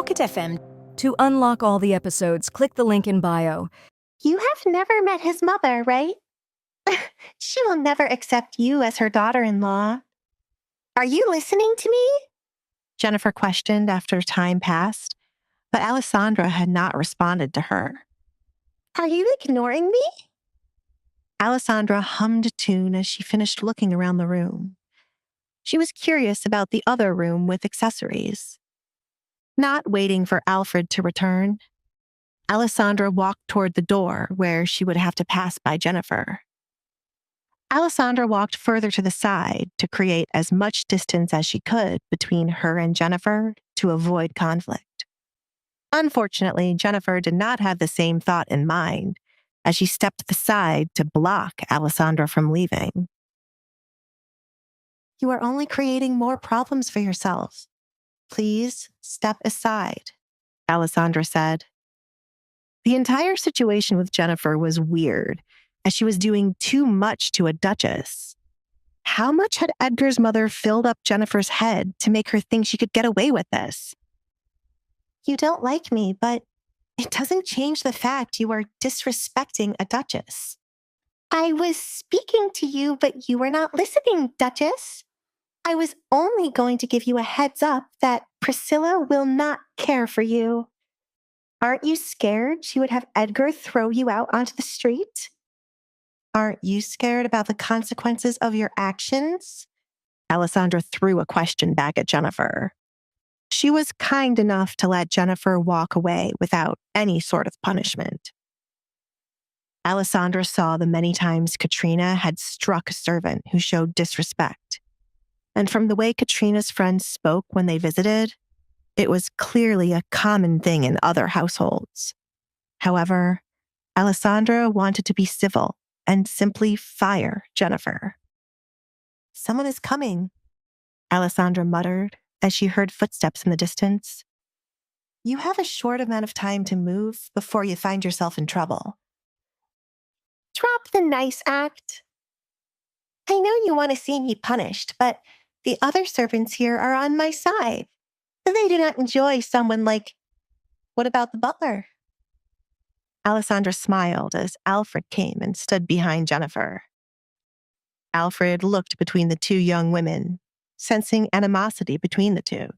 Pocket FM. To unlock all the episodes, click the link in bio. You have never met his mother, right? She will never accept you as her daughter-in-law. Are you listening to me? Jennifer questioned after time passed, but Alessandra had not responded to her. Are you ignoring me? Alessandra hummed a tune as she finished looking around the room. She was curious about the other room with accessories. Not waiting for Alfred to return, Alessandra walked toward the door where she would have to pass by Jennifer. Alessandra walked further to the side to create as much distance as she could between her and Jennifer to avoid conflict. Unfortunately, Jennifer did not have the same thought in mind as she stepped aside to block Alessandra from leaving. You are only creating more problems for yourself. Please step aside, Alessandra said. The entire situation with Jennifer was weird, as she was doing too much to a duchess. How much had Edgar's mother filled up Jennifer's head to make her think she could get away with this? You don't like me, but it doesn't change the fact you are disrespecting a duchess. I was speaking to you, but you were not listening, Duchess. I was only going to give you a heads up that Priscilla will not care for you. Aren't you scared she would have Edgar throw you out onto the street? Aren't you scared about the consequences of your actions? Alessandra threw a question back at Jennifer. She was kind enough to let Jennifer walk away without any sort of punishment. Alessandra saw the many times Katrina had struck a servant who showed disrespect. And from the way Katrina's friends spoke when they visited, it was clearly a common thing in other households. However, Alessandra wanted to be civil and simply fire Jennifer. Someone is coming, Alessandra muttered as she heard footsteps in the distance. You have a short amount of time to move before you find yourself in trouble. Drop the nice act. I know you want to see me punished, but the other servants here are on my side. They do not enjoy someone like... What about the butler? Alessandra smiled as Alfred came and stood behind Jennifer. Alfred looked between the two young women, sensing animosity between the two.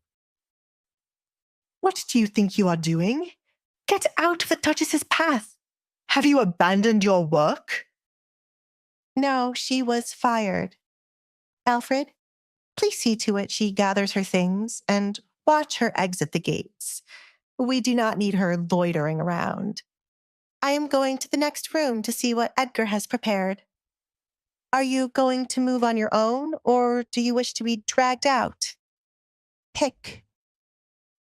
What do you think you are doing? Get out of the Duchess's path. Have you abandoned your work? No, she was fired. Alfred, please see to it she gathers her things and watch her exit the gates. We do not need her loitering around. I am going to the next room to see what Edgar has prepared. Are you going to move on your own, or do you wish to be dragged out? Pick.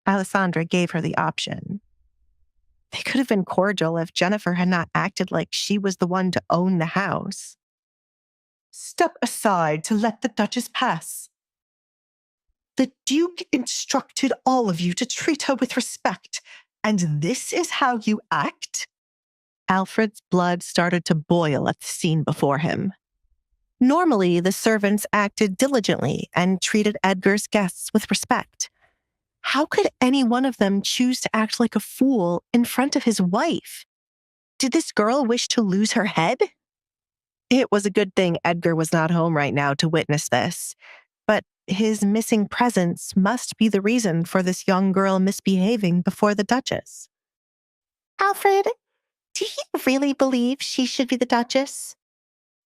Alessandra gave her the option. They could have been cordial if Jennifer had not acted like she was the one to own the house. Step aside to let the Duchess pass. The Duke instructed all of you to treat her with respect, and this is how you act? Alfred's blood started to boil at the scene before him. Normally, the servants acted diligently and treated Edgar's guests with respect. How could any one of them choose to act like a fool in front of his wife? Did this girl wish to lose her head? It was a good thing Edgar was not home right now to witness this, but his missing presence must be the reason for this young girl misbehaving before the Duchess. Alfred, do you really believe she should be the Duchess?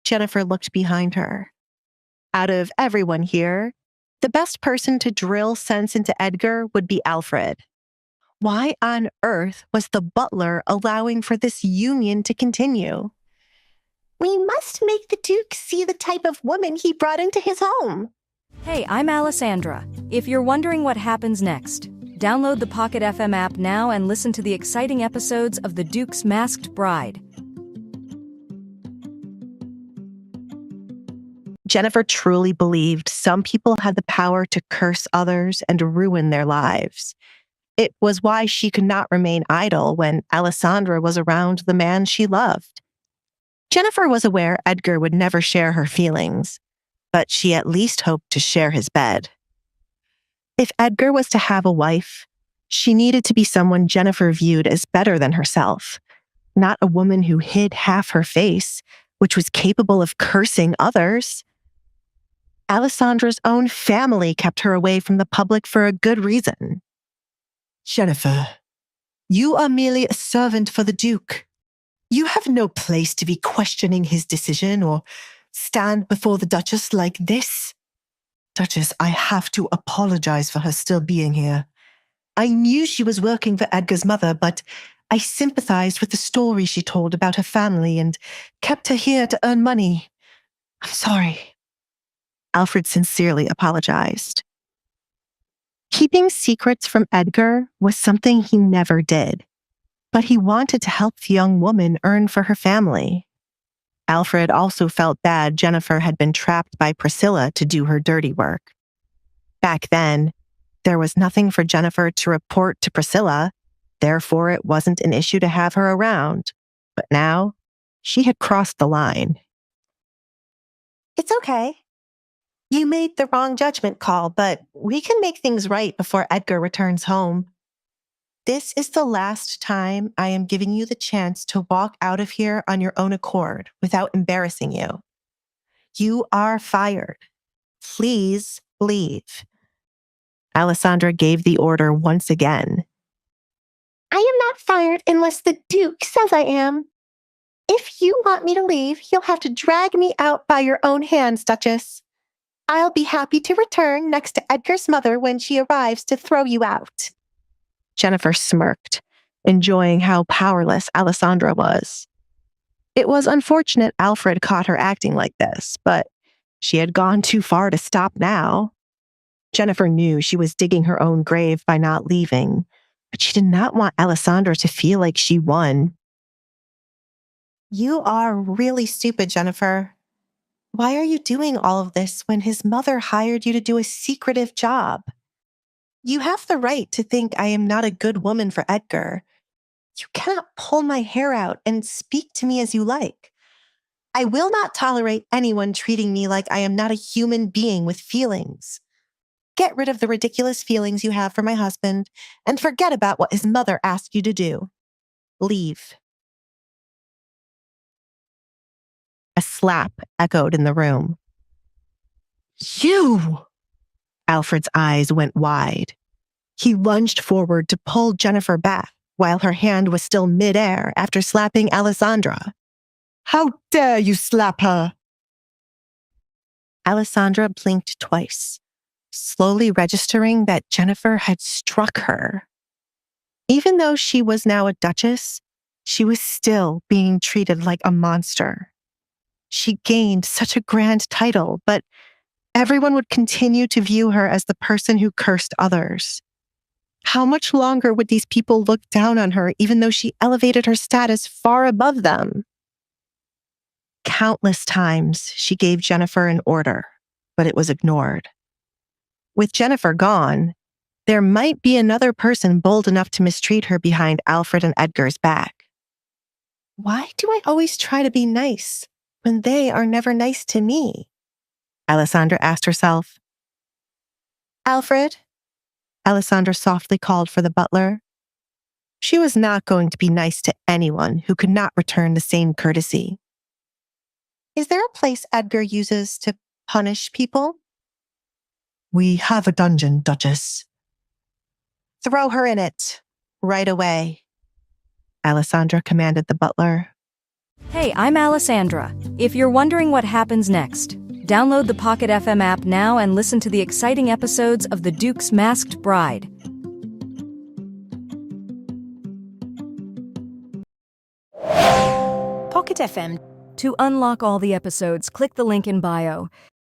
Jennifer looked behind her. Out of everyone here, the best person to drill sense into Edgar would be Alfred. Why on earth was the butler allowing for this union to continue? We must make the Duke see the type of woman he brought into his home. Hey, I'm Alessandra. If you're wondering what happens next, download the Pocket FM app now and listen to the exciting episodes of The Duke's Masked Bride. Jennifer truly believed some people had the power to curse others and ruin their lives. It was why she could not remain idle when Alessandra was around the man she loved. Jennifer was aware Edgar would never share her feelings, but she at least hoped to share his bed. If Edgar was to have a wife, She needed to be someone Jennifer viewed as better than herself, not a woman who hid half her face, which was capable of cursing others. Alessandra's own family kept her away from the public for a good reason. Jennifer, you are merely a servant for the Duke. You have no place to be questioning his decision or stand before the Duchess like this. Duchess, I have to apologize for her still being here. I knew she was working for Edgar's mother, but I sympathized with the story she told about her family and kept her here to earn money. I'm sorry. Alfred sincerely apologized. Keeping secrets from Edgar was something he never did, but he wanted to help the young woman earn for her family. Alfred also felt bad Jennifer had been trapped by Priscilla to do her dirty work. Back then, there was nothing for Jennifer to report to Priscilla, therefore it wasn't an issue to have her around. But now, she had crossed the line. It's okay. You made the wrong judgment call, but we can make things right before Edgar returns home. This is the last time I am giving you the chance to walk out of here on your own accord without embarrassing you. You are fired. Please leave. Alessandra gave the order once again. I am not fired unless the Duke says I am. If you want me to leave, you'll have to drag me out by your own hands, Duchess. I'll be happy to return next to Edgar's mother when she arrives to throw you out. Jennifer smirked, enjoying how powerless Alessandra was. It was unfortunate Alfred caught her acting like this, but she had gone too far to stop now. Jennifer knew she was digging her own grave by not leaving, but she did not want Alessandra to feel like she won. You are really stupid, Jennifer. Why are you doing all of this when his mother hired you to do a secretive job? You have the right to think I am not a good woman for Edgar. You cannot pull my hair out and speak to me as you like. I will not tolerate anyone treating me like I am not a human being with feelings. Get rid of the ridiculous feelings you have for my husband and forget about what his mother asked you to do. Leave. A slap echoed in the room. You! Alfred's eyes went wide. He lunged forward to pull Jennifer back while her hand was still midair after slapping Alessandra. How dare you slap her? Alessandra blinked twice, slowly registering that Jennifer had struck her. Even though she was now a duchess, she was still being treated like a monster. She gained such a grand title, but everyone would continue to view her as the person who cursed others. How much longer would these people look down on her even though she elevated her status far above them? Countless times she gave Jennifer an order, but it was ignored. With Jennifer gone, there might be another person bold enough to mistreat her behind Alfred and Edgar's back. Why do I always try to be nice when they are never nice to me? Alessandra asked herself. Alfred? Alessandra softly called for the butler. She was not going to be nice to anyone who could not return the same courtesy. Is there a place Edgar uses to punish people? We have a dungeon, Duchess. Throw her in it, right away. Alessandra commanded the butler. Hey, I'm Alessandra. If you're wondering what happens next, download the Pocket FM app now and listen to the exciting episodes of The Duke's Masked Bride. Pocket FM. To unlock all the episodes, click the link in bio.